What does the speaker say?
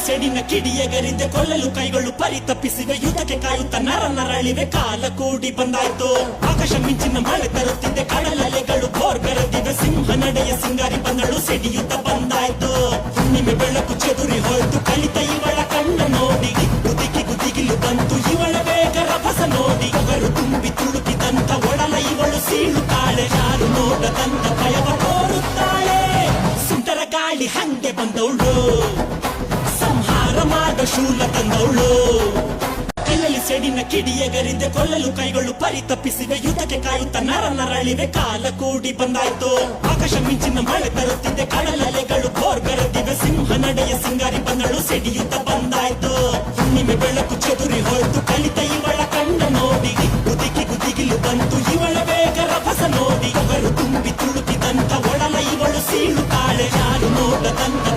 ಸೆಡಿನ ಕಿಡಿಯಗರಿದೆ ಕೊಲ್ಲಲು ಕೈಗಳು ಪರಿತಪ್ಪಿಸಿವೆ ಯುದ್ಧಕ್ಕೆ ಕಾಯುತ್ತ ನರಳಿವೆ ಕಾಲ ಕೂಡಿ ಬಂದಾಯ್ತು ಆಕಾಶ ಮಿಂಚಿನ ಮಳೆ ತರುತ್ತಿದೆ ಕಡಲಲೆಗಳು ಬೋರ್ಗರದಿವೆ ಸಿಂಹ ನಡೆಯ ಸಿಂಗಾರಿ ಬಂದಳು ಸಿಡಿಯುತ್ತ ಬಂದಾಯ್ತು ಹುಣ್ಣಿಮೆ ಬೆಳಕು ಚೆದುರಿ ಹೋಯ್ತು ಕಲಿತ ಇವಳ ಕಣ್ಣ ನೋಡಿ ಗುದಿಗಿ ಗುದಿಗಿಲು ಬಂತು ಇವಳ ಬೇಗ ರಭಸ ನೋಡಿ ಅವರು ತುಂಬಿ ತುಳುಕಿದಂತ ಒಡಲ ಇವಳು ಸೀಳುತ್ತಾಳೆ ಯಾರು ನೋಡದಂತ ಭಯವ ತೋರುತ್ತಾಳೆ ಸುಂಟರ ಗಾಳಿ ಹಂಗೆ ಬಂದವಳು ಸಂಹಾರ ಮಾಡೋ ಶೂಲ ತಂದವಳು ಕೈಯಲ್ಲಿ ಸೆಡಿನ ಕಿಡಿಯಗರಿದೆ ಕೊಲ್ಲಲು ಕೈಗಳು ಪರಿತಪ್ಪಿಸಿವೆ ಯುದ್ಧಕ್ಕೆ ಕಾಯುತ್ತ ನರಳಿವೆ ಕಾಲ ಕೂಡಿ ಬಂದಾಯ್ತು ಆಕಾಶ ಮಿಂಚಿನ ಮಳೆ ತರುತ್ತಿದೆ ಕಡಲಲೆಗಳು ಬೋರ್ಗರದಿವೆ ಸಿಂಹ ನಡೆಯ ಸಿಂಗಾರಿ ಬಂದಳು ಸಿಡಿಯುತ್ತ ಬಂದಾಯ್ತು ಹುಣ್ಣಿಮೆ ಬೆಳಕು ಚೆದುರಿ ಹೋಯ್ತು ಕಲಿತ ಇವಳ ಕಣ್ಣ ನೋಡಿ ಗುದಿಗಿ ಗುದಿಗಿಲು ಬಂತು ಇವಳ ಬೇಗ ರಭಸ ನೋಡಿ ಅವರು ತುಂಬಿ ತುಳುಕಿದಂತ ಒಡಲ ಇವಳು ಸೀಳುತ್ತಾಳೆ ಯಾರು ನೋಡದಂತ